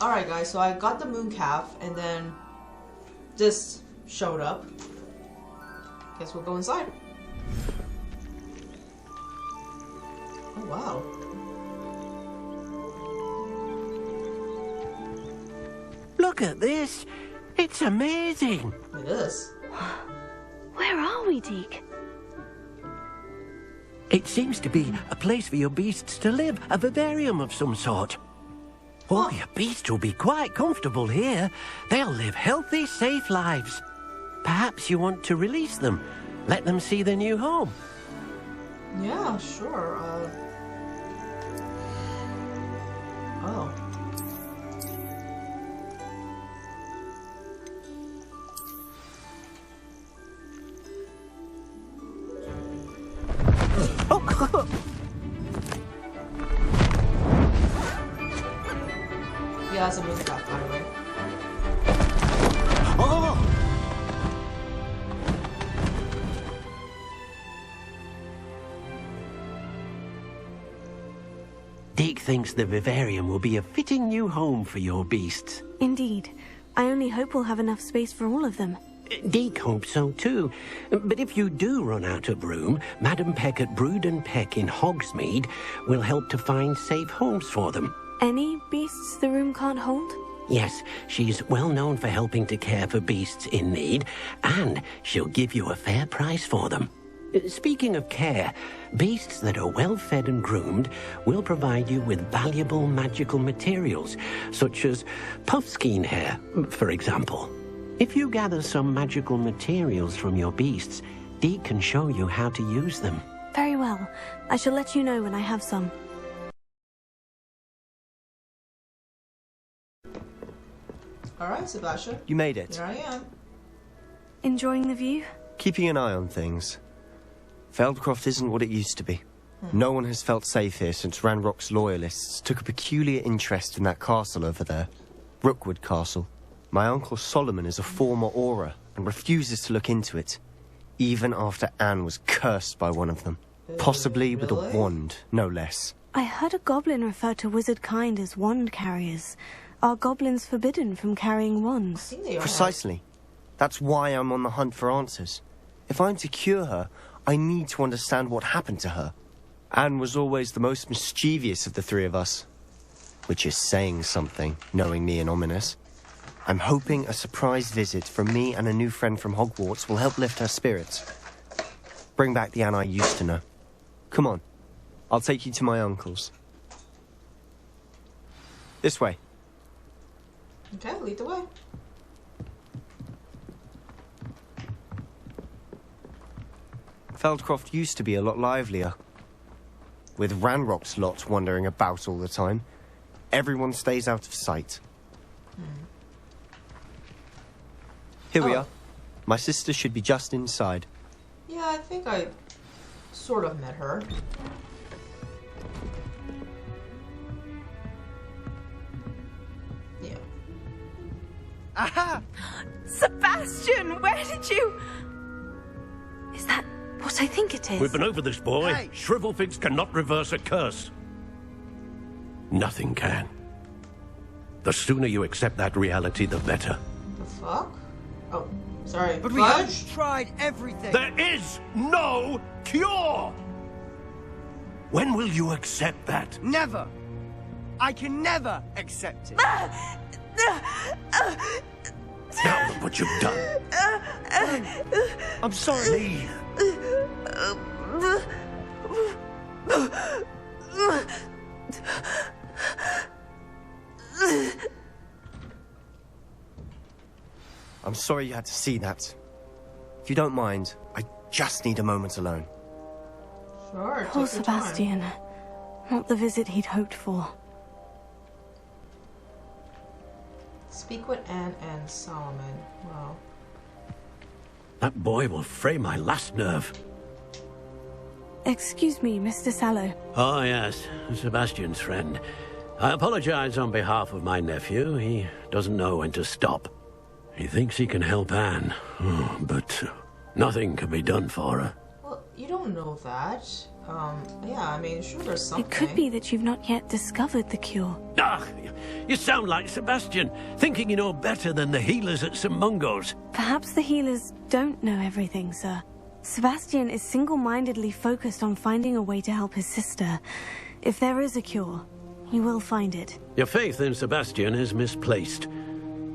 Alright guys, so I got the moon calf and then this showed up. Guess we'll go inside. Oh wow. Look at this. It's amazing. It is. Where are we, Deke? It seems to be a place for your beasts to live, a vivarium of some sort. Oh, your beasts will be quite comfortable here. They'll live healthy, safe lives. Perhaps you want to release them. Let them see their new home. Yeah, sure. Oh. Yeah, it's a moon calf, by the way. Oh! Deke thinks the vivarium will be a fitting new home for your beasts. Indeed. I only hope we'll have enough space for all of them. Deke hopes so too. But if you do run out of room, Madam Peck at Brood and Peck in Hogsmeade will help to find safe homes for them. Any beasts the room can't hold? Yes, she's well known for helping to care for beasts in need, and she'll give you a fair price for them. Speaking of care, beasts that are well fed and groomed will provide you with valuable magical materials, such as puffskein hair, for example. If you gather some magical materials from your beasts, Deke can show you how to use them. Very well. I shall let you know when I have some. Alright, Sebastian. You made it. Here I am. Enjoying the view? Keeping an eye on things. Feldcroft isn't what it used to be. No one has felt safe here since Ranrock's loyalists took a peculiar interest in that castle over there. Rookwood Castle. My uncle Solomon is a former Auror and refuses to look into it, even after Anne was cursed by one of them. Possibly with a wand, no less. I heard a goblin refer to wizard kind as wand carriers. Are goblins forbidden from carrying wands? I think they are. Precisely. That's why I'm on the hunt for answers. If I'm to cure her, I need to understand what happened to her. Anne was always the most mischievous of the three of us. Which is saying something, knowing me and ominous. I'm hoping a surprise visit from me and a new friend from Hogwarts will help lift her spirits. Bring back the Anne I used to know. Come on. I'll take you to my uncle's. This way. Okay, lead the way. Feldcroft used to be a lot livelier. With Ranrock's lot wandering about all the time, everyone stays out of sight. Here we are. My sister should be just inside. Yeah, I think I sort of met her. Yeah. Aha! Sebastian, where did you... Is that what I think it is? We've been over this, boy. Hey! Shrivelfigs cannot reverse a curse. Nothing can. The sooner you accept that reality, the better. The fuck? Oh, sorry. But we Fudge? have tried everything. There is no cure! When will you accept that? Never. I can never accept it. Now look what you've done. I'm sorry. Leave. I'm sorry you had to see that. If you don't mind, I just need a moment alone. Sure, Poor take your time. Sebastian. Not the visit he'd hoped for. Speak with Anne and Solomon. Wow. That boy will fray my last nerve. Excuse me, Mr. Sallow. Oh, yes. Sebastian's friend. I apologize on behalf of my nephew. He doesn't know when to stop. He thinks he can help Anne, but nothing can be done for her. Well, you don't know that. Yeah, I mean, sure, there's something. It could be that you've not yet discovered the cure. Ah, you sound like Sebastian, thinking you know better than the healers at St. Mungo's. Perhaps the healers don't know everything, sir. Sebastian is single-mindedly focused on finding a way to help his sister. If there is a cure, he will find it. Your faith in Sebastian is misplaced.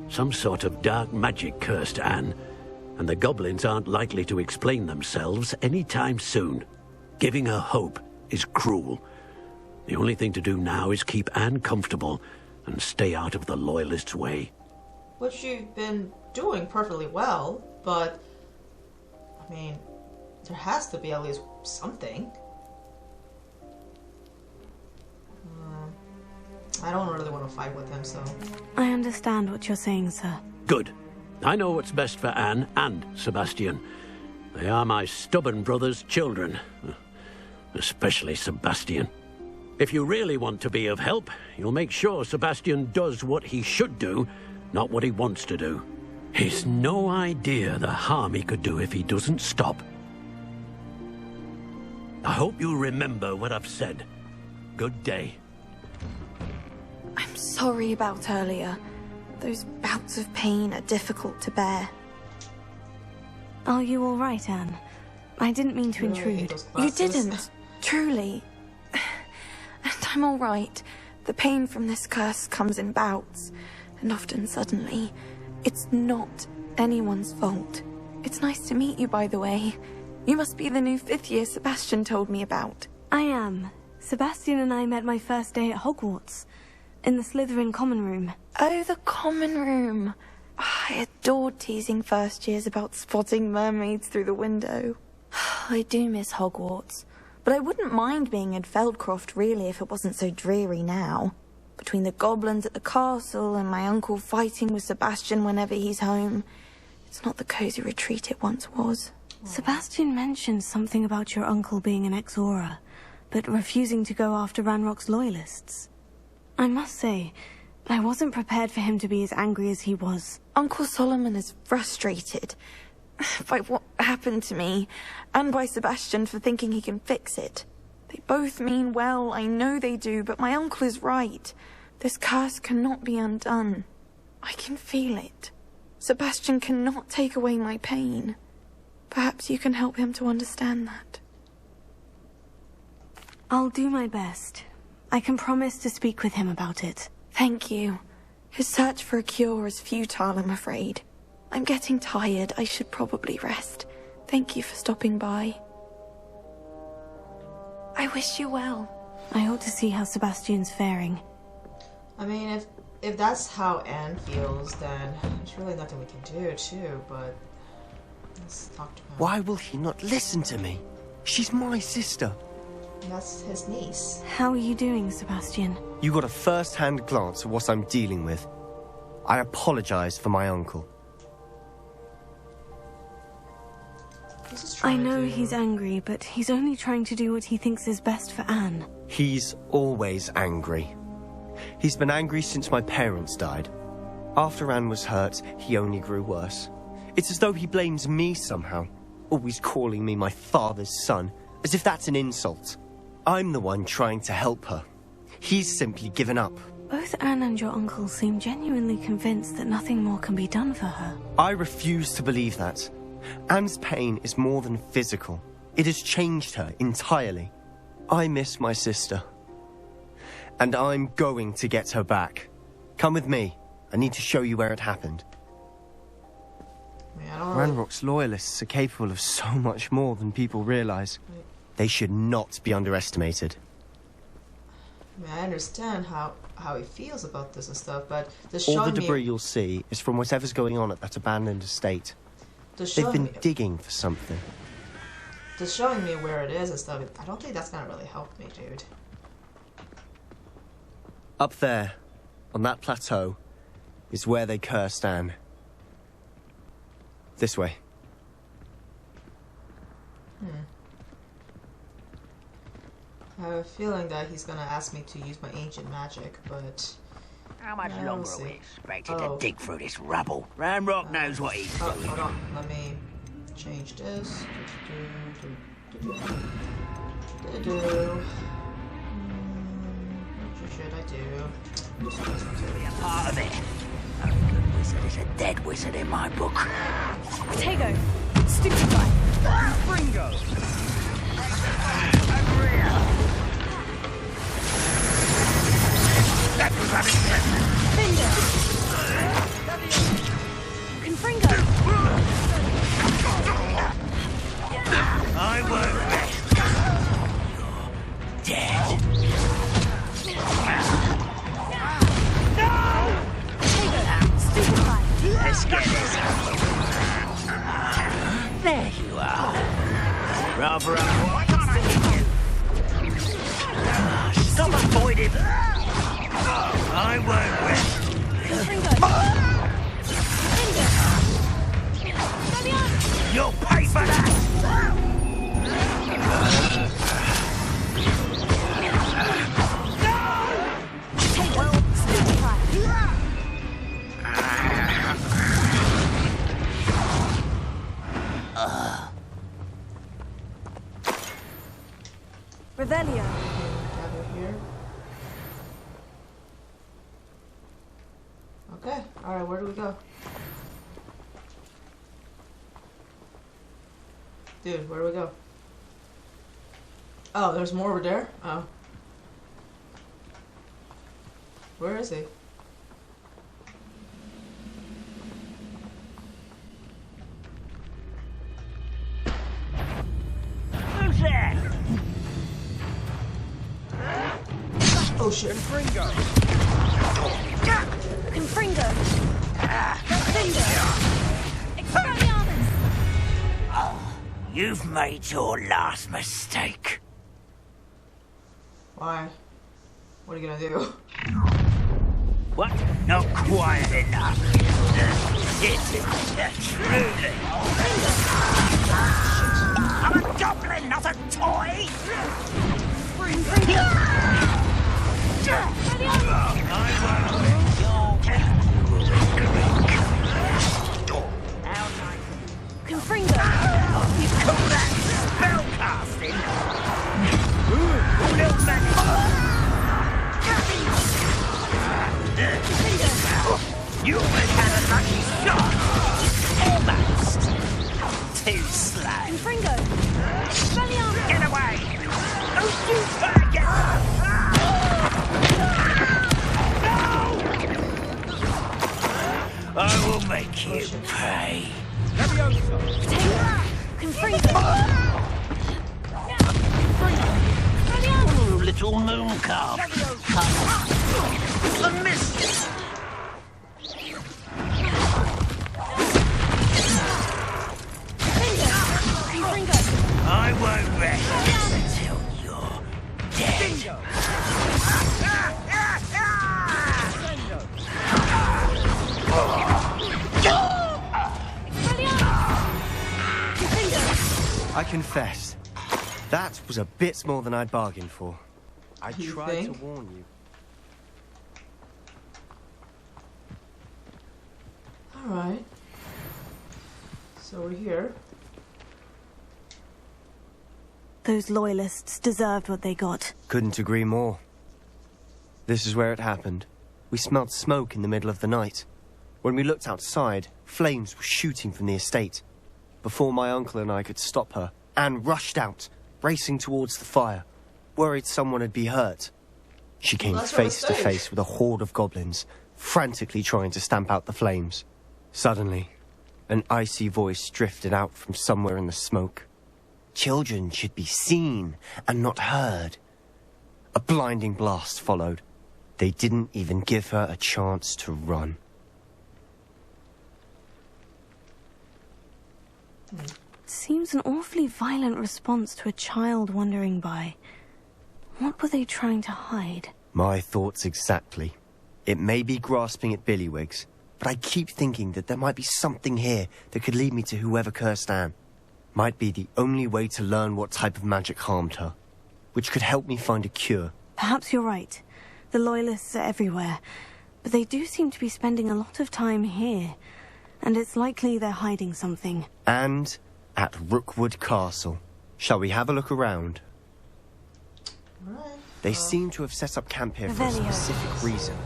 Some sort of dark magic cursed Anne, and the goblins aren't likely to explain themselves anytime soon. Giving her hope is cruel. The only thing to do now is keep Anne comfortable and stay out of the Loyalists' way. Which you've been doing perfectly well, but I mean, there has to be at least something. I don't really want to fight with him, so... I understand what you're saying, sir. Good. I know what's best for Anne and Sebastian. They are my stubborn brother's children. Especially Sebastian. If you really want to be of help, you'll make sure Sebastian does what he should do, not what he wants to do. He's no idea the harm he could do if he doesn't stop. I hope you remember what I've said. Good day. I'm sorry about earlier. Those bouts of pain are difficult to bear. Are you all right, Anne? I didn't mean to Really, intrude. those You glasses. didn't, truly. And I'm all right. The pain from this curse comes in bouts, and often suddenly. It's not anyone's fault. It's nice to meet you, by the way. You must be the new 5th year Sebastian told me about. I am. Sebastian and I met my first day at Hogwarts, in the Slytherin common room. Oh, the common room. I adored teasing first years about spotting mermaids through the window. I do miss Hogwarts, but I wouldn't mind being in Feldcroft really if it wasn't so dreary now. Between the goblins at the castle and my uncle fighting with Sebastian whenever he's home, it's not the cozy retreat it once was. Sebastian mentioned something about your uncle being an ex-Auror, but refusing to go after Ranrock's loyalists. I must say, I wasn't prepared for him to be as angry as he was. Uncle Solomon is frustrated by what happened to me, and by Sebastian for thinking he can fix it. They both mean well, I know they do, but my uncle is right. This curse cannot be undone. I can feel it. Sebastian cannot take away my pain. Perhaps you can help him to understand that. I'll do my best. I can promise to speak with him about it. Thank you. His search for a cure is futile, I'm afraid. I'm getting tired. I should probably rest. Thank you for stopping by. I wish you well. I ought to see how Sebastian's faring. I mean, if that's how Anne feels, then there's really nothing we can do, too, but... Let's talk to him. Why will he not listen to me? She's my sister. That's his niece. How are you doing, Sebastian? You got a first-hand glance at what I'm dealing with. I apologize for my uncle. He's just I trying know to... he's angry, but he's only trying to do what he thinks is best for Anne. He's always angry. He's been angry since my parents died. After Anne was hurt, he only grew worse. It's as though he blames me somehow, always calling me my father's son, as if that's an insult. I'm the one trying to help her. He's simply given up. Both Anne and your uncle seem genuinely convinced that nothing more can be done for her. I refuse to believe that. Anne's pain is more than physical. It has changed her entirely. I miss my sister. And I'm going to get her back. Come with me. I need to show you where it happened. I mean, I don't really... Ranrock's loyalists are capable of so much more than people realize. They should not be underestimated. I mean, I understand how he feels about this and stuff, but just All showing the debris me... you'll see is from whatever's going on at that abandoned estate. Just They've showing been me... digging for something. Just showing me where it is and stuff, I don't think that's gonna really help me, dude. Up there, on that plateau, is where they cursed Anne. This way. I have a feeling that he's gonna ask me to use my ancient magic, but... How much Yeah, longer we'll are we see. expected Oh. to dig through this rubble? Ranrock knows what he's Oh, doing. hold on. Let me change this. What should I do? Be a part of it. A good wizard is a dead wizard in my book. Tego, stupefy. Fringo! That was unexpected. Finger. Confringo. I won't rest. You're dead. Tego, stupefy. Let's get this over with. There you are. Rather unwise. Stop avoiding. I won't rest. Confringo. Finger. Galliano. You'll pay for that. Tego, stupefy. Revelio. Gather here. Okay. Alright, where do we go? Dude, where do we go? Oh, there's more over there? Oh. Where is he? Who's there? Oh shit. Fringo! Confringo. Finger. Expelliarmus. You've made your last mistake. Why? What are you gonna do? What? Not quiet enough. This is truly. I'm a goblin, not a toy. Confringo. You call that spell casting? Little magic. You always had a lucky shot. Almost. Too slow. Confringo. Expelliarmus. Get away. Don't you forget. I will make you pay. Leviosa! Confringo. Oh, little moon calf. The mischief. Confringo. I won't rest until you're dead. I confess, that was a bit more than I'd bargained for. I You tried think? to warn you. Alright. So we're here. Those loyalists deserved what they got. Couldn't agree more. This is where it happened. We smelled smoke in the middle of the night. When we looked outside, flames were shooting from the estate. Before my uncle and I could stop her, Anne rushed out, racing towards the fire, worried someone had been hurt. She came That's what I face to said. face with a horde of goblins, frantically trying to stamp out the flames. Suddenly, an icy voice drifted out from somewhere in the smoke. Children should be seen and not heard. A blinding blast followed. They didn't even give her a chance to run. Seems an awfully violent response to a child wandering by. What were they trying to hide? My thoughts exactly. It may be grasping at Billywigs, but I keep thinking that there might be something here that could lead me to whoever cursed Anne. Might be the only way to learn what type of magic harmed her, which could help me find a cure. Perhaps you're right. The Loyalists are everywhere, but they do seem to be spending a lot of time here, and it's likely they're hiding something. And at Rookwood Castle. Shall we have a look around? Alright. They seem to have set up camp here for a Revelio. specific reason.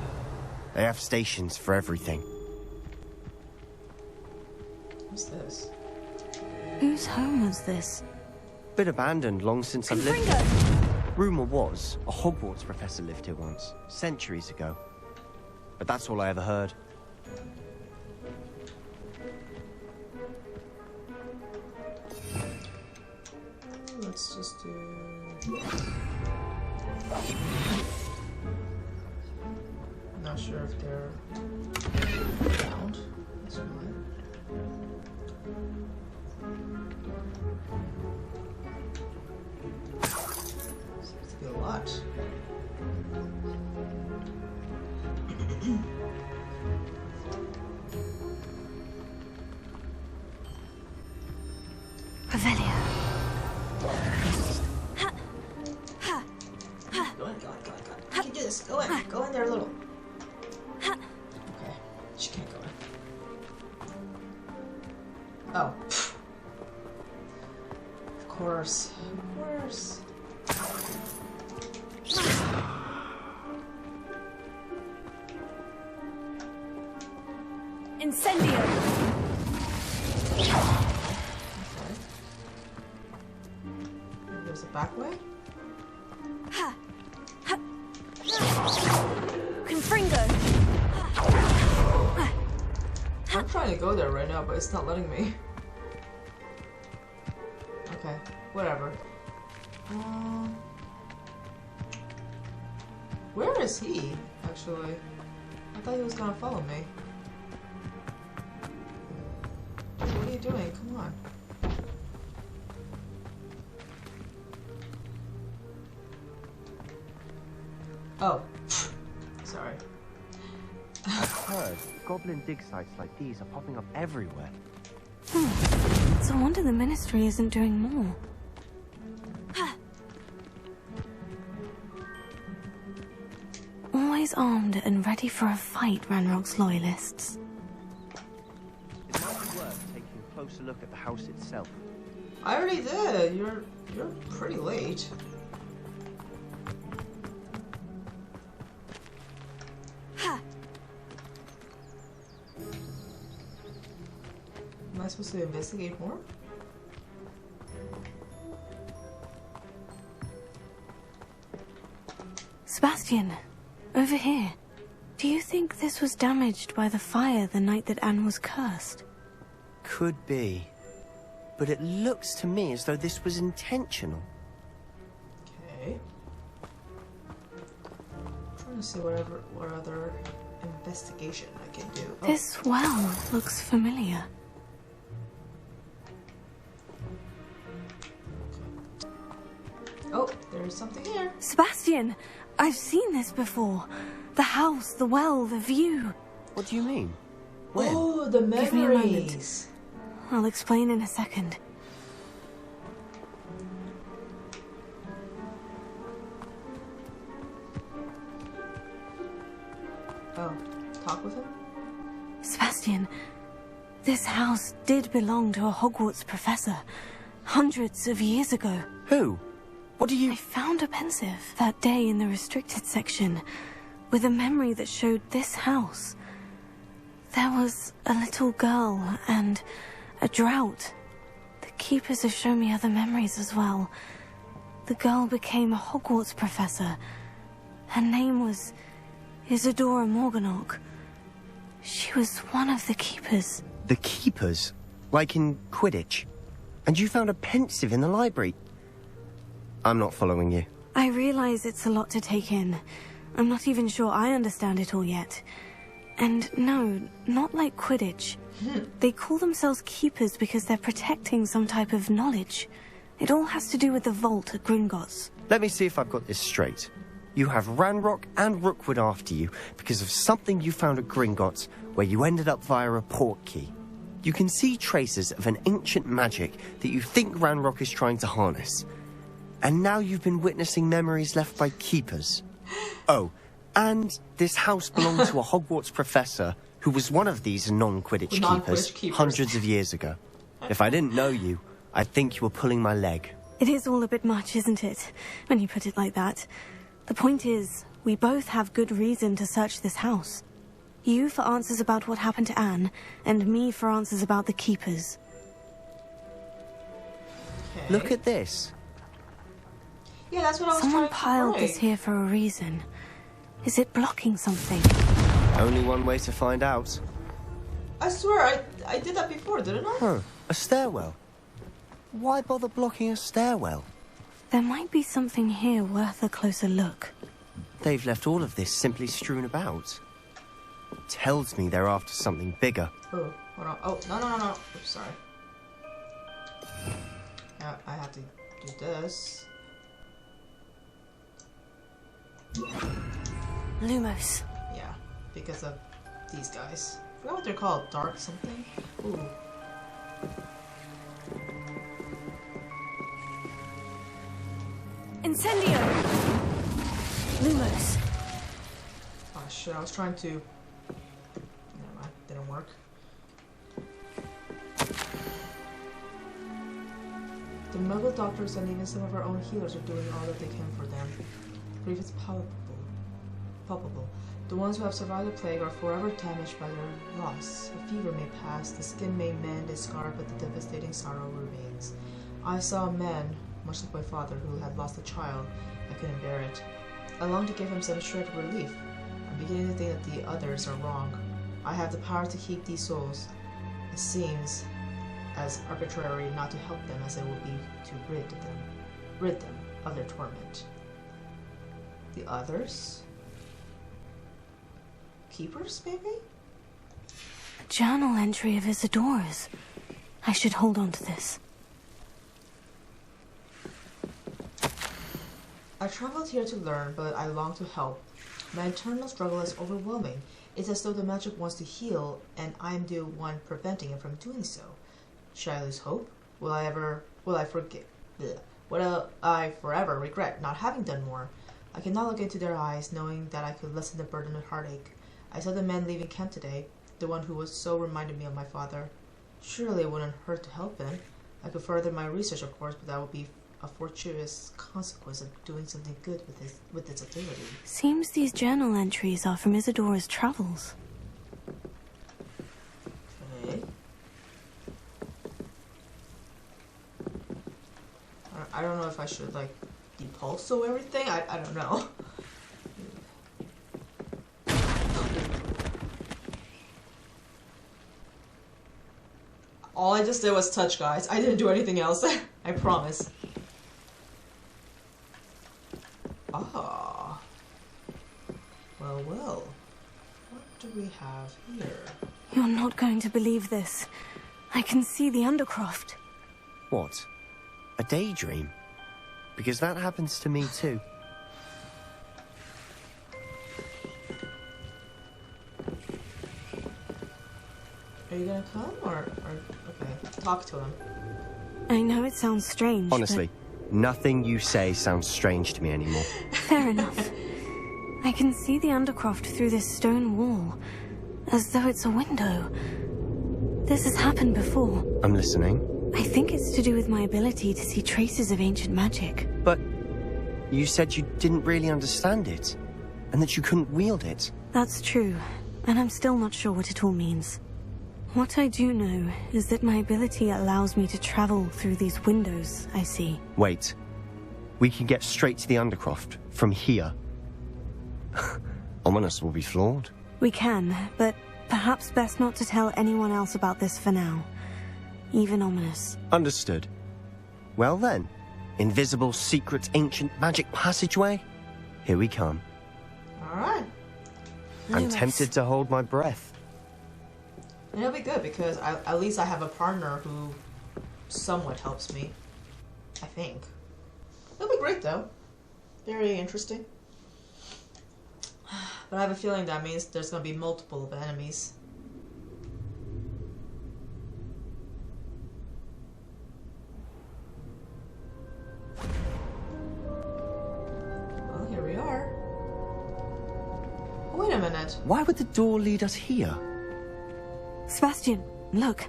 They have stations for everything. What's this? Whose home was this? Been abandoned long since I've lived here. Rumour was a Hogwarts professor lived here once, centuries ago. But that's all I ever heard. Let's just do... Not sure if they're around. That's fine. Seems to be a lot. Revelio. Go in. You can do this. Go in there a little. Okay. She can't go in. Oh. Of course. Incendio. Okay. Maybe there's a back way? Confringo. I'm trying to go there right now, but it's not letting me. Okay, whatever. Where is he, actually? I thought he was gonna follow me. What are you doing? Come on. Oh. Sorry. I've heard goblin dig sites like these are popping up everywhere. It's a wonder the Ministry isn't doing more. Always armed and ready for a fight, Ranrock's loyalists. It might be worth taking a closer look at the house itself. I already did. You're pretty late. Am I supposed to investigate more? Sebastian, over here. Do you think this was damaged by the fire the night that Anne was cursed? Could be. But it looks to me as though this was intentional. Okay. Trying to see what other investigation I can do. Oh. This well looks familiar. Oh, there's something here. Sebastian, I've seen this before. The house, the well, the view. What do you mean? When? Oh, the Give me a moment. memories. I'll explain in a second. Oh, talk with him? Sebastian, this house did belong to a Hogwarts professor. Hundreds of years ago. Who? What do you... I found a pensive that day in the restricted section with a memory that showed this house. There was a little girl and a drought. The keepers have shown me other memories as well. The girl became a Hogwarts professor. Her name was Isadora Morganach. She was one of the keepers. The keepers? Like in Quidditch? And you found a pensive in the library? I'm not following you. I realize it's a lot to take in. I'm not even sure I understand it all yet. And no, not like Quidditch. They call themselves keepers because they're protecting some type of knowledge. It all has to do with the vault at Gringotts. Let me see if I've got this straight. You have Ranrock and Rookwood after you because of something you found at Gringotts where you ended up via a port key. You can see traces of an ancient magic that you think Ranrock is trying to harness. And now you've been witnessing memories left by keepers. Oh, and this house belonged to a Hogwarts professor who was one of these non-Quidditch keepers Keepers. hundreds of years ago. If I didn't know you, I'd think you were pulling my leg. It is all a bit much, isn't it? When you put it like that. The point is, we both have good reason to search this house. You for answers about what happened to Anne, and me for answers about the Keepers. Okay. Look at this. Yeah, that's what I was Someone trying to piled break. this here for a reason. Is it blocking something? Only one way to find out. I swear, I did that before, didn't I? Huh. A stairwell. Why bother blocking a stairwell? There might be something here worth a closer look. They've left all of this simply strewn about. Tells me they're after something bigger. Oh, hold on. Oh, no. Oops, sorry. Yeah, I have to do this. Lumos. Yeah, because of these guys. I forgot what they're called. Dark something? Ooh. Incendio! Lumos. Oh shit, I was trying to... Never mind, didn't work. The Muggle doctors and even some of our own healers are doing all that they can for them. Grief is palpable. The ones who have survived the plague are forever damaged by their loss. A fever may pass, the skin may mend its scar, but the devastating sorrow remains. I saw a man, much like my father, who had lost a child. I couldn't bear it. I longed to give him some shred of relief. I'm beginning to think that the others are wrong. I have the power to keep these souls. It seems as arbitrary not to help them as it would be to rid them of their torment. The others? Keepers, maybe? A journal entry of Isidora's. I should hold on to this. I traveled here to learn, but I long to help. My internal struggle is overwhelming. It's as though the magic wants to heal, and I am the one preventing it from doing so. Should I lose hope? Will I forever regret not having done more? I cannot look into their eyes, knowing that I could lessen the burden of heartache. I saw the man leaving camp today, the one who was so reminded me of my father. Surely it wouldn't hurt to help him. I could further my research, of course, but that would be a fortuitous consequence of doing something good with its ability. Seems these journal entries are from Isidora's travels. Okay. I don't know if I should, like, depulso everything? I don't know. All I just did was touch, guys. I didn't do anything else. I promise. Ah. Well. What do we have here? You're not going to believe this. I can see the Undercroft. What? A daydream? Because that happens to me too. Are you gonna come or okay, talk to him. I know it sounds strange, Honestly, nothing you say sounds strange to me anymore. Fair enough. I can see the Undercroft through this stone wall, as though it's a window. This has happened before. I'm listening. I think it's to do with my ability to see traces of ancient magic. But you said you didn't really understand it, and that you couldn't wield it. That's true, and I'm still not sure what it all means. What I do know is that my ability allows me to travel through these windows I see. Wait. We can get straight to the Undercroft from here. Ominous will be flawed. We can, but perhaps best not to tell anyone else about this for now. Even Ominous. Understood. Well then, invisible, secret, ancient magic passageway? Here we come. Alright. I'm Lumos. tempted to hold my breath. And it'll be good because at least I have a partner who somewhat helps me. I think. It'll be great though. Very interesting. But I have a feeling that means there's gonna be multiple of enemies. Well, here we are. Oh, wait a minute. Why would the door lead us here? Sebastian, look.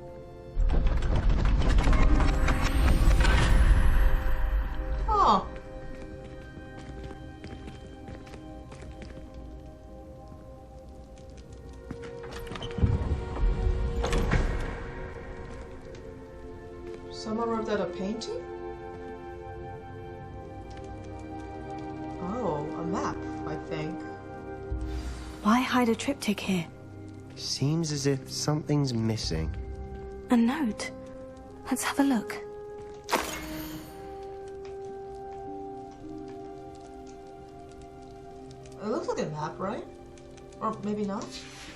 Someone ripped out a painting? Oh, a map, I think. Why hide a triptych here? Seems as if something's missing. A note. Let's have a look. It looks like a map, right? Or maybe not?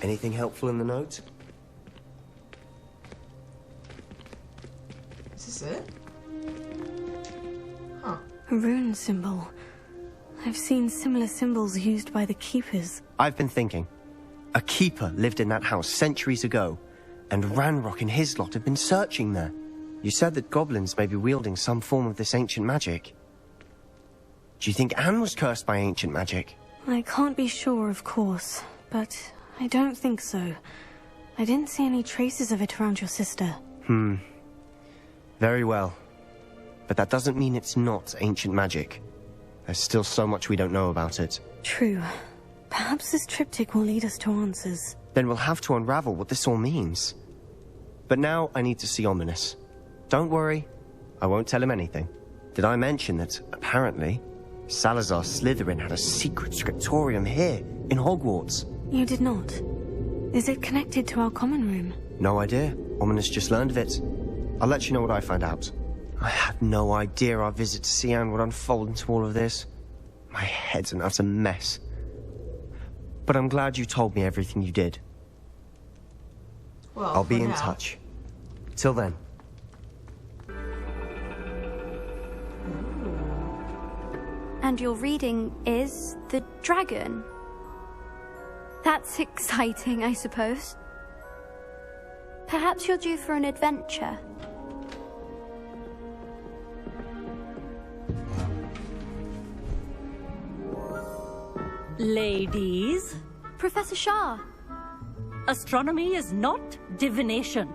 Anything helpful in the note? Is this it? Huh. A rune symbol. I've seen similar symbols used by the keepers. I've been thinking. A keeper lived in that house centuries ago, and Ranrock and his lot have been searching there. You said that goblins may be wielding some form of this ancient magic. Do you think Anne was cursed by ancient magic? I can't be sure, of course, but I don't think so. I didn't see any traces of it around your sister. Very well. But that doesn't mean it's not ancient magic. There's still so much we don't know about it. True. Perhaps this triptych will lead us to answers. Then we'll have to unravel what this all means. But now I need to see Ominous. Don't worry, I won't tell him anything. Did I mention that, apparently, Salazar Slytherin had a secret scriptorium here, in Hogwarts? You did not. Is it connected to our common room? No idea. Ominous just learned of it. I'll let you know what I find out. I had no idea our visit to Cian would unfold into all of this. My head's an utter mess. But I'm glad you told me everything you did. Well, I'll be in now. touch. Till then. And your reading is The Dragon. That's exciting, I suppose. Perhaps you're due for an adventure. Ladies, Professor Shah. astronomy is not divination.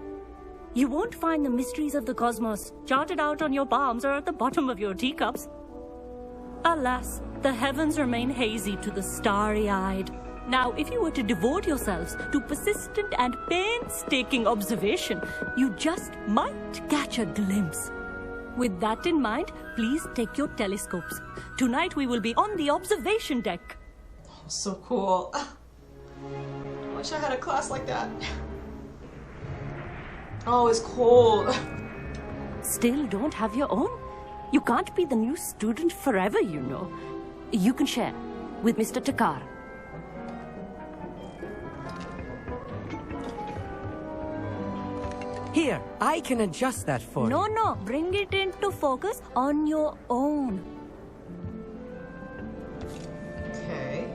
You won't find the mysteries of the cosmos charted out on your palms or at the bottom of your teacups. Alas, the heavens remain hazy to the starry-eyed. Now, if you were to devote yourselves to persistent and painstaking observation, you just might catch a glimpse. With that in mind, please take your telescopes. Tonight we will be on the observation deck. So cool. I wish I had a class like that. Oh, it's cold. Still don't have your own? You can't be the new student forever, you know. You can share with Mr. Takar. Here, I can adjust that for you. No, bring it into focus on your own. Okay.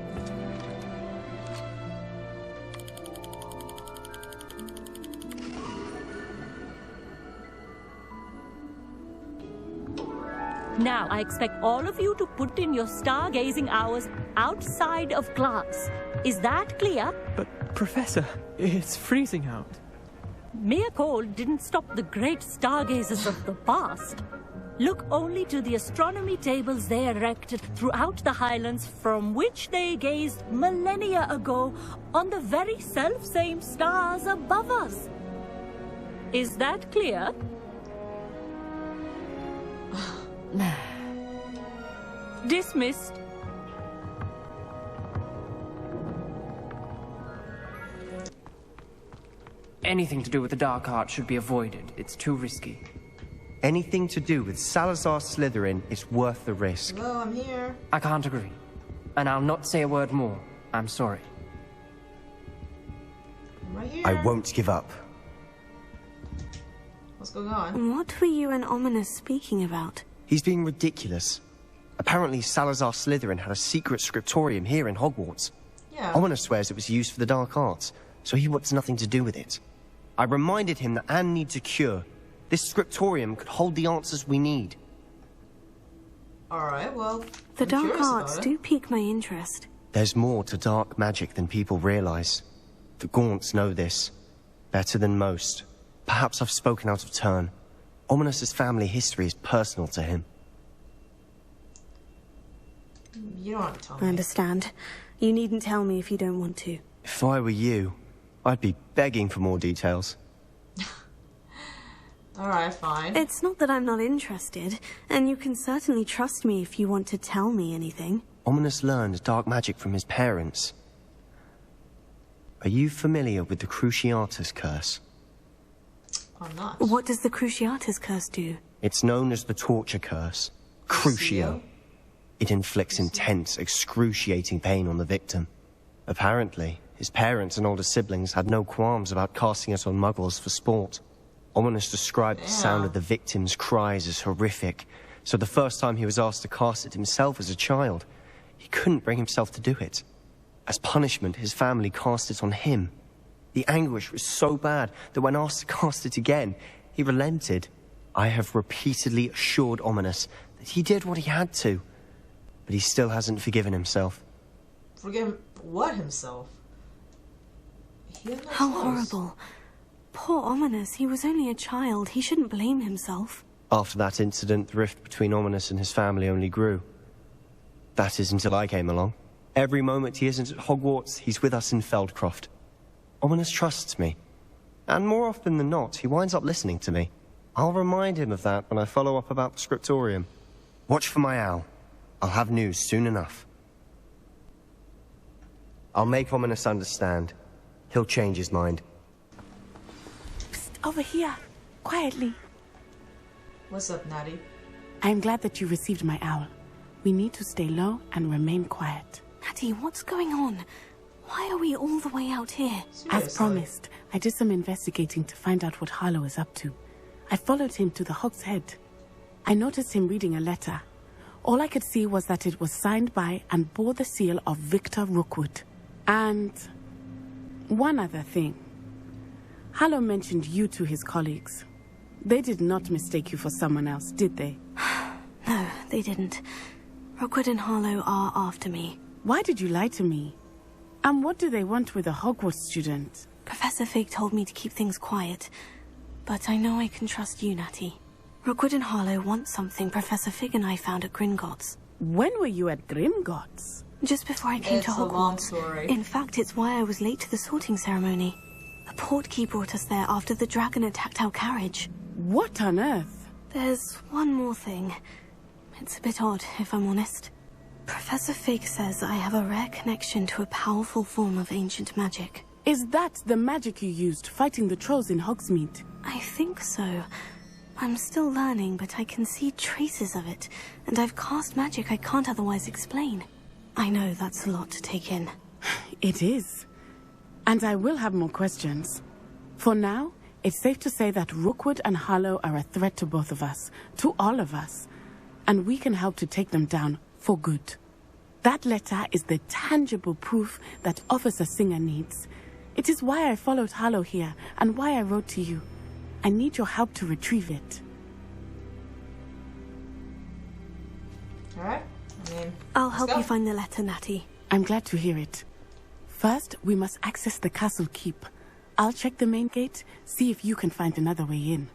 Now, I expect all of you to put in your stargazing hours outside of class. Is that clear? But, Professor, it's freezing out. Mere cold didn't stop the great stargazers of the past. Look only to the astronomy tables they erected throughout the Highlands from which they gazed millennia ago on the very self-same stars above us. Is that clear? Dismissed. Anything to do with the dark art should be avoided. It's too risky. Anything to do with Salazar Slytherin is worth the risk. Hello, I'm here. I can't agree. And I'll not say a word more. I'm sorry. I'm right here. I won't give up. What's going on? What were you and Ominous speaking about? He's being ridiculous. Apparently Salazar Slytherin had a secret scriptorium here in Hogwarts. Yeah. Ominous swears it was used for the dark arts, so he wants nothing to do with it. I reminded him that Anne needs a cure. This scriptorium could hold the answers we need. Alright, well, The I'm dark curious arts about it. do pique my interest. There's more to dark magic than people realize. The Gaunts know this. Better than most. Perhaps I've spoken out of turn. Ominous's family history is personal to him. You don't have to tell I me. understand. You needn't tell me if you don't want to. If I were you, I'd be begging for more details. Alright, fine. It's not that I'm not interested, and you can certainly trust me if you want to tell me anything. Ominous learned dark magic from his parents. Are you familiar with the Cruciatus Curse? I'm not. What does the Cruciatus Curse do? It's known as the Torture Curse. Crucio. It inflicts intense, excruciating pain on the victim. Apparently, his parents and older siblings had no qualms about casting it on muggles for sport. Ominous described the sound of the victim's cries as horrific, so the first time he was asked to cast it himself as a child, he couldn't bring himself to do it. As punishment, his family cast it on him. The anguish was so bad that when asked to cast it again, he relented. I have repeatedly assured Ominous that he did what he had to, but he still hasn't forgiven himself. Forgive what himself? He had no How choice. horrible. Poor Ominous, he was only a child. He shouldn't blame himself. After that incident, the rift between Ominous and his family only grew. That is until I came along. Every moment he isn't at Hogwarts, he's with us in Feldcroft. Ominous trusts me. And more often than not, he winds up listening to me. I'll remind him of that when I follow up about the scriptorium. Watch for my owl. I'll have news soon enough. I'll make Ominous understand. He'll change his mind. Psst, over here. Quietly. What's up, Natty? I'm glad that you received my owl. We need to stay low and remain quiet. Natty, what's going on? Why are we all the way out here? Seriously? As promised, I did some investigating to find out what Harlow is up to. I followed him to the Hog's Head. I noticed him reading a letter. All I could see was that it was signed by and bore the seal of Victor Rookwood. And one other thing. Harlow mentioned you to his colleagues. They did not mistake you for someone else, did they? No, they didn't. Rookwood and Harlow are after me. Why did you lie to me? And what do they want with a Hogwarts student? Professor Fig told me to keep things quiet. But I know I can trust you, Natty. Rookwood and Harlow want something Professor Fig and I found at Gringotts. When were you at Gringotts? Just before I came to Hogwarts. It's a long story. In fact, it's why I was late to the sorting ceremony. A portkey brought us there after the dragon attacked our carriage. What on earth? There's one more thing. It's a bit odd, if I'm honest. Professor Fig says I have a rare connection to a powerful form of ancient magic. Is that the magic you used fighting the trolls in Hogsmeade? I think so. I'm still learning, but I can see traces of it, and I've cast magic I can't otherwise explain. I know that's a lot to take in. It is. And I will have more questions. For now, it's safe to say that Rookwood and Harlow are a threat to both of us, to all of us, and we can help to take them down for good. That letter is the tangible proof that Officer Singer needs. It is why I followed Harlow here, and why I wrote to you. I need your help to retrieve it. Alright, I'll help you find the letter, Natty. I'm glad to hear it. First, we must access the castle keep. I'll check the main gate, see if you can find another way in.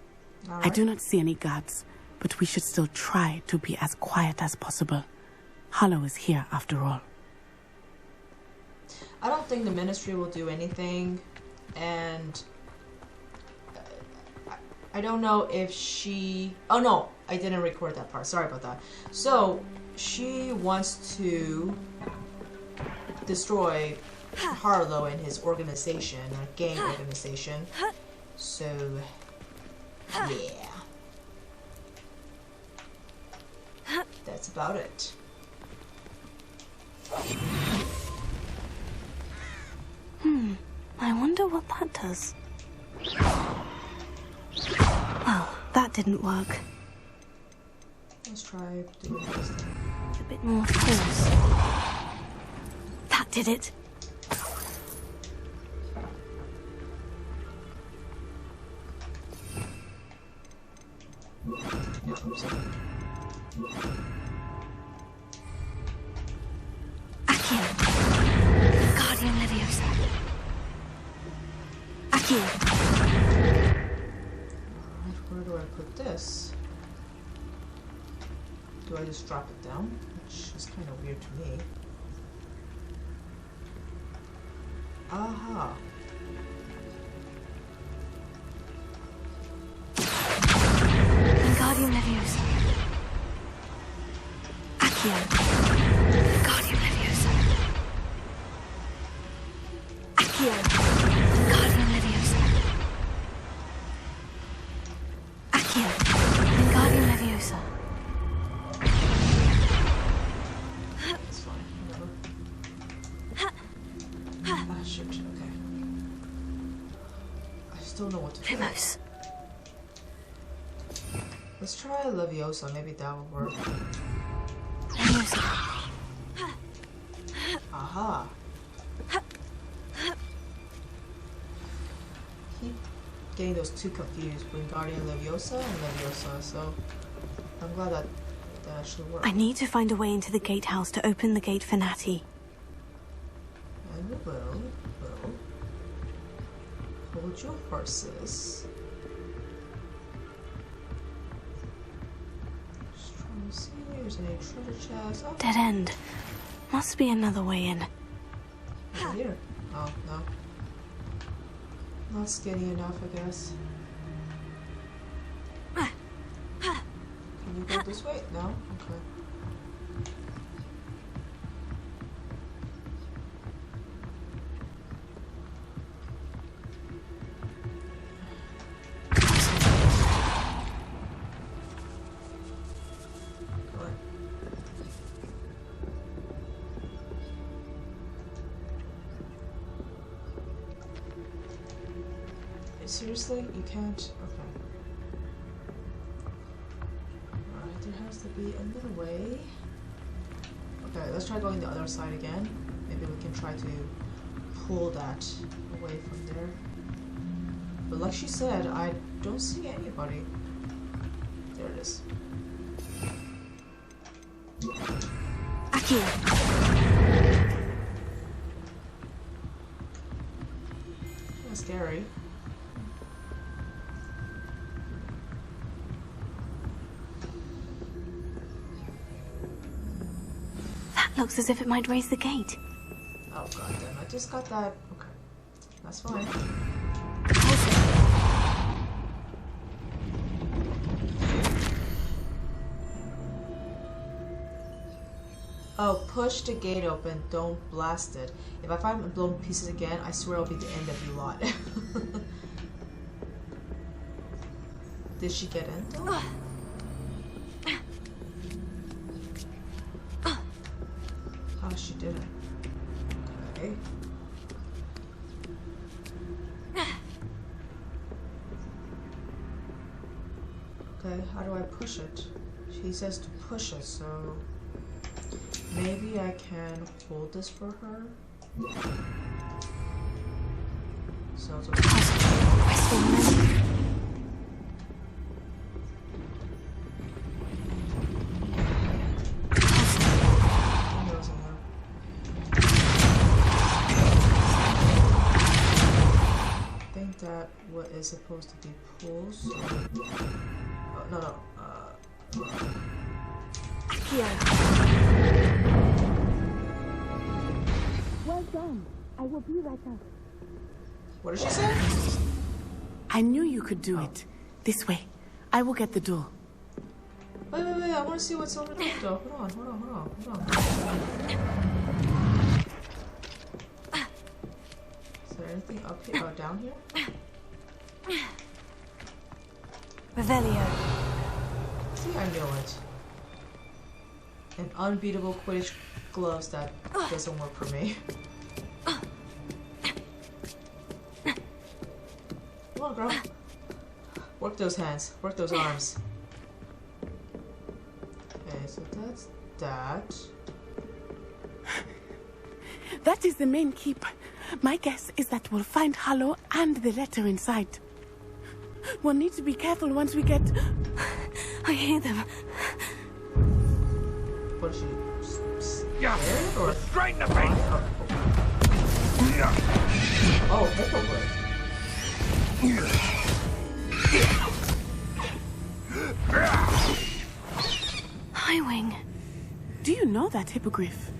I do not see any guards, but we should still try to be as quiet as possible. Harlow is here, after all. I don't think the Ministry will do anything, and I don't know if she... Oh no, I didn't record that part. Sorry about that. So, she wants to destroy Harlow and his organization, a gang organization. So, yeah. That's about it. I wonder what that does. Well, that didn't work. Let's try doing this thing. A bit more force. That did it. Accio. Guardian Leviosa. Accio. Where do I put this? Do I just drop it down? Which is kind of weird to me. Aha. Accio. Guardian Leviosa. Accio. Guardian Leviosa. Accio. Guardian Leviosa. It's fine, whatever. Ah, shoot, okay. I still know what to do. Lumos. Let's try Leviosa, maybe that will work. Leviosa. Aha! Keep getting those two confused, Wingardium Leviosa and Leviosa, so I'm glad that actually worked. I need to find a way into the gatehouse to open the gate for Natty. And we will. Hold your horses. Just trying to see if there's any treasure chests. Oh, Dead end. Must be another way in. over here. Oh, no. Not skinny enough, I guess. Can you go this way? No? Okay. Seriously? You can't? Okay. Alright, there has to be another way. Okay, let's try going the other side again. Maybe we can try to pull that away from there. But like she said, I don't see anybody. There it is. Accio. That's scary. Looks as if it might raise the gate. Oh god damn, I just got that. Okay. That's fine. Oh, push the gate open, don't blast it. If I find blown pieces again, I swear it'll be the end of your lot. Did she get in though? Oh, she didn't. Okay. Okay, how do I push it? She says to push it, so maybe I can hold this for her. So it's okay. That what is supposed to be pulled. So... Oh, no. Well done. I will be right up. What did she say? I knew you could do it. This way. I will get the door. Wait. I want to see what's over there, though. Hold on. Is there anything up here? Oh, down here? Revelio. See, I knew it. An unbeatable Quidditch gloves that doesn't work for me. Come on, girl. Work those hands. Work those arms. Okay, so that's that. That is the main keep. My guess is that we'll find Hallow and the letter inside. We'll need to be careful once we get... I hear them. What is she? Yeah, or straight in the face. Oh, hippogriff. Highwing. Do you know that hippogriff?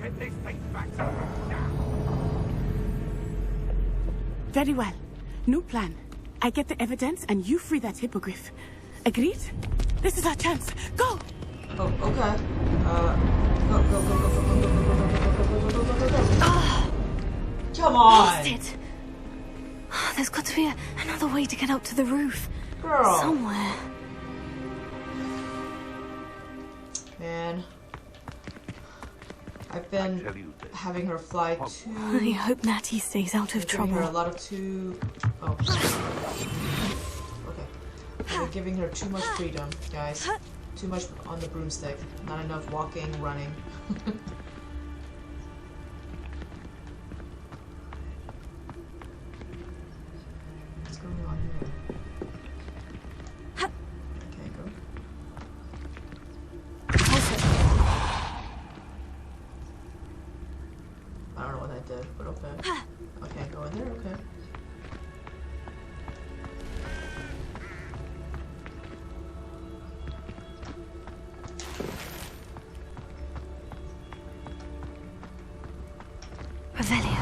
Get this thing back. Very well. New plan. I get the evidence and you free that hippogriff. Agreed? This is our chance. Go! Oh, okay. Go, go, go, go, go, go, go, go, go, go, go, go, go, go, go. Come on! Lost it. There's got to be another way to get up to the roof. Girl. Somewhere. Man. I've been having her fly too... I hope Natty stays out of trouble. Giving her a lot of too... Oh. Okay. I've been giving her too much freedom, guys. Too much on the broomstick. Not enough walking, running. What's going on here? Okay, go. I don't know what that did, but okay. Okay, go in there, okay. Revelio.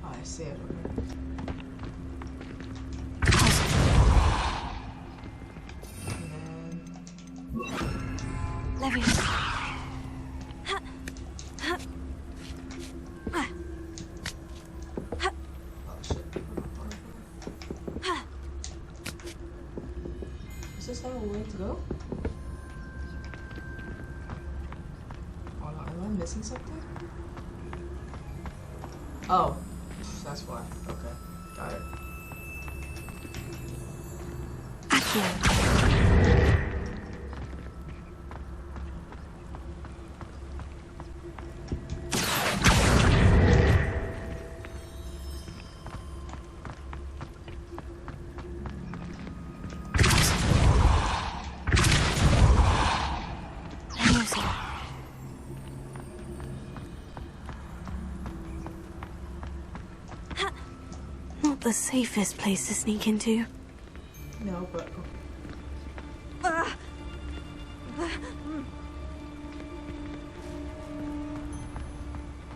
Oh, I see it. Levy. Is this how we're going to go? Oh, no, am I missing something? Oh, that's why. Okay, got it. Not the safest place to sneak into. No, but...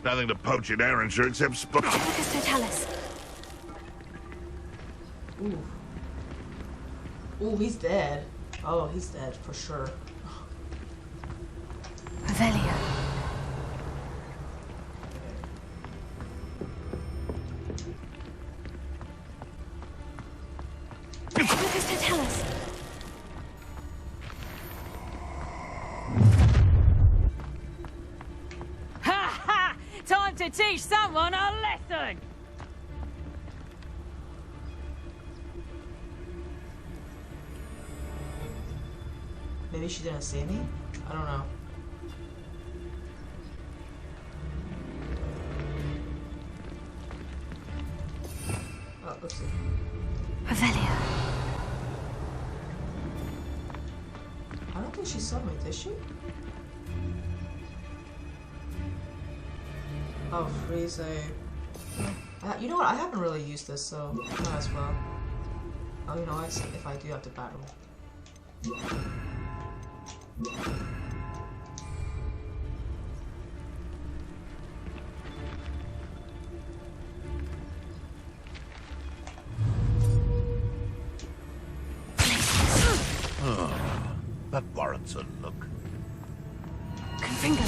Nothing to poach in Arranger except Focus Totalis. Ooh. Ooh, he's dead. Oh, he's dead, for sure. Revelio. Focus Totalis. Ha ha! Time to teach someone a lesson! Maybe she didn't see me? I don't know. Oh, oopsie. Revelio. I don't think she saw me, did she? Oh, freeze a... You know what? I haven't really used this, so might as well. Oh, you know, if I do have to battle. That warrants a look. Confringo.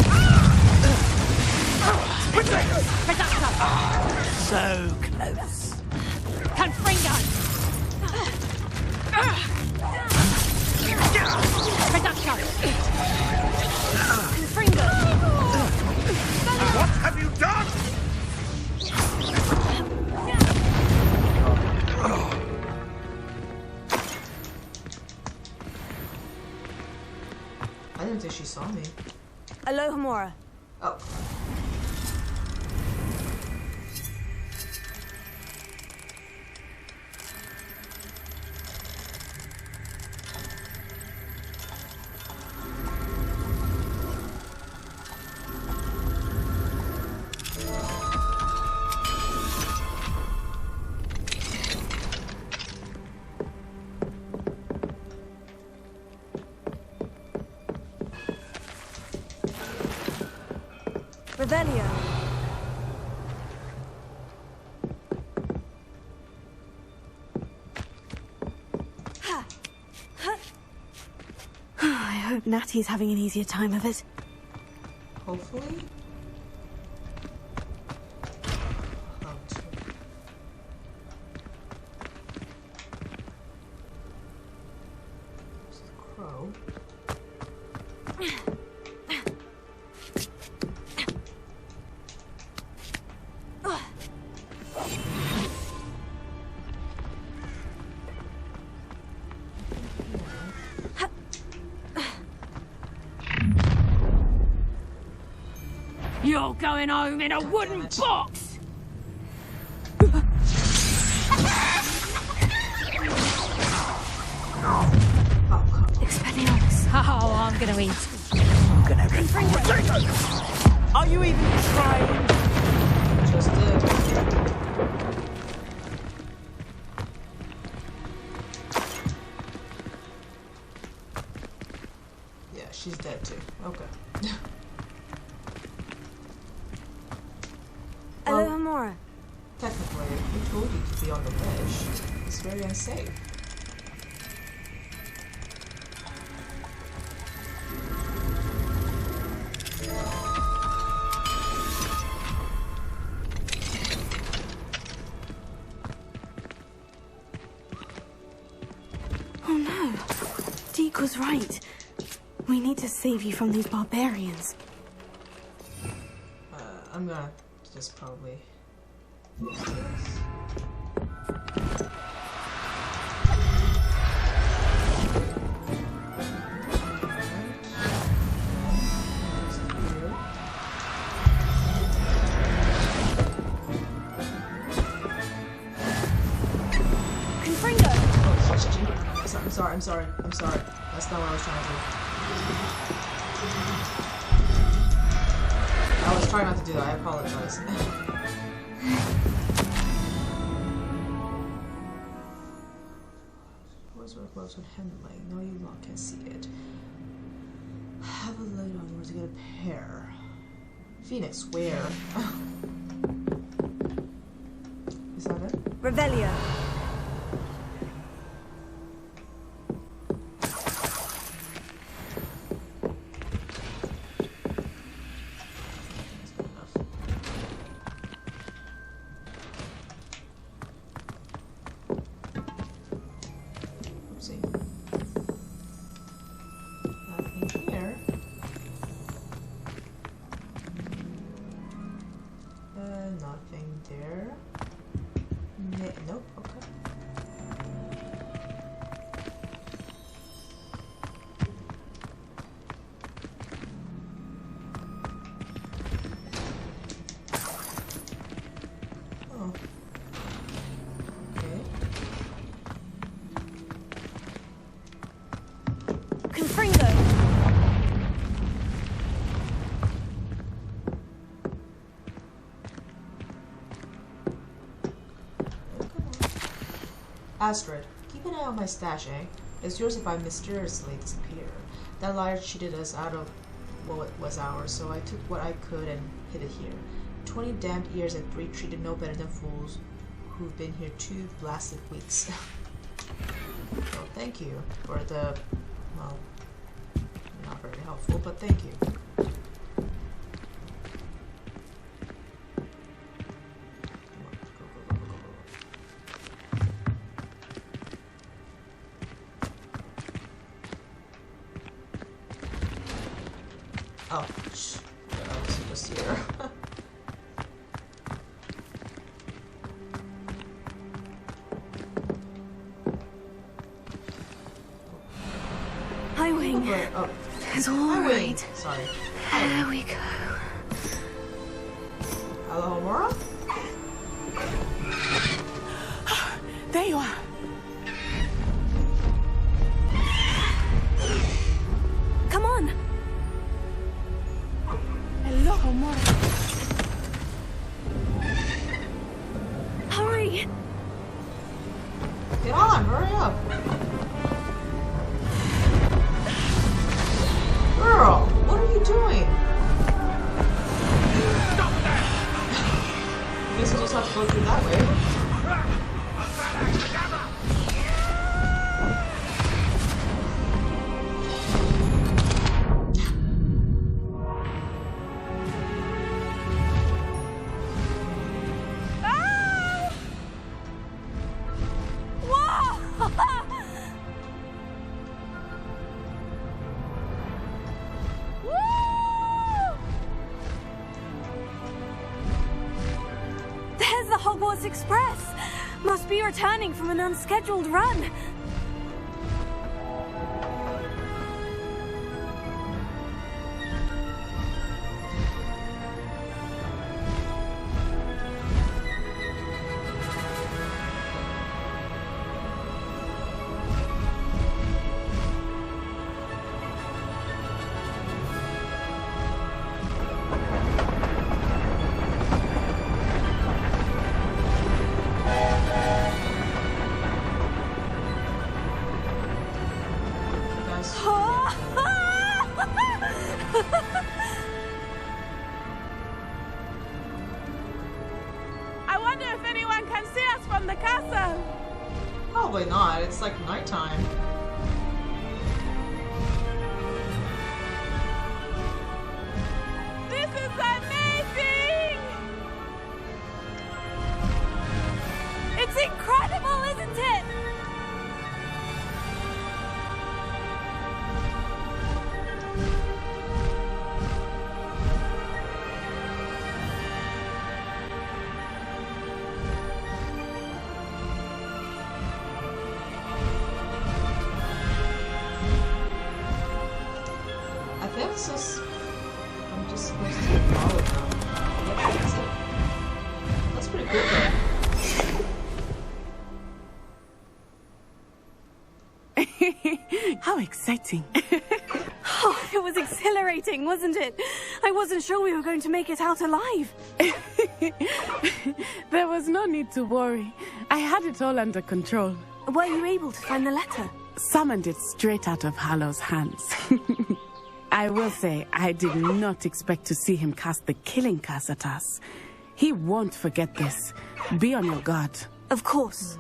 So close. Confringo! Confringo. What have you done? I didn't think she saw me. Alohomora. Oh. Revelio. hope Natty's having an easier time of it. Hopefully. Crow. You're going home in a wooden box! Expelliarmus. Oh, I'm gonna eat. I'm gonna Are you even trying? Just did. Yeah, she's dead too. Okay. Hello, Hamora. Technically, we told you to be on the ledge. It's very unsafe. Oh no. Deke was right. We need to save you from these barbarians. I'm gonna just probably use this. I'm sorry. That's not what I was trying to do. I was trying not to do that. I apologize. Where's work gloves with handling? No, you lot can see it. Have a lid on where to get a pair. Phoenix, where? Is that it? Revelio. Astrid, keep an eye on my stash, eh? It's yours if I mysteriously disappear. That liar cheated us out of what was ours, so I took what I could and hid it here. 20 damned years and 3 treated no better than fools who've been here 2 blasted weeks. Well, thank you for the, well, not very helpful, but thank you. Oh, shh. I was just here. Hi, Wing. Oh. It's all right. Sorry. There we go. Hello, Amora? There you are. Come on. Hello, Amora. Hurry. Get on, hurry up. Girl, what are you doing? Stop that! I guess we'll just have to go through that way. Hogwarts Express! Must be returning from an unscheduled run. I wonder if anyone can see us from the castle. Probably not. It's like nighttime. This is amazing! It's incredible, isn't it? I think it's just... I'm just supposed to follow them. That's pretty cool though. How exciting. Oh, it was exhilarating, wasn't it? I wasn't sure we were going to make it out alive. There was no need to worry. I had it all under control. Were you able to find the letter? Summoned it straight out of Hallow's hands. I will say, I did not expect to see him cast the killing curse at us. He won't forget this. Be on your guard. Of course.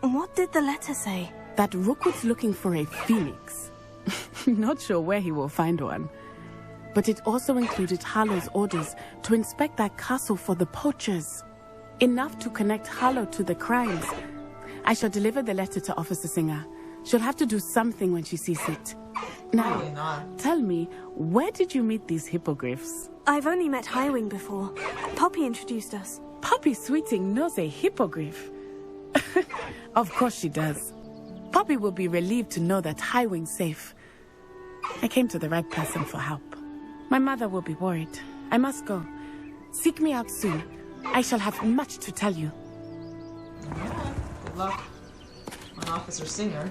What did the letter say? That Rookwood's looking for a phoenix. Not sure where he will find one. But it also included Hallow's orders to inspect that castle for the poachers. Enough to connect Hallow to the crimes. I shall deliver the letter to Officer Singer. She'll have to do something when she sees it. Now, tell me, where did you meet these hippogriffs? I've only met Highwing before. Poppy introduced us. Poppy Sweeting knows a hippogriff. Of course she does. Poppy will be relieved to know that Highwing's safe. I came to the right person for help. My mother will be worried. I must go. Seek me out soon. I shall have much to tell you. Yeah, good luck on Officer Singer.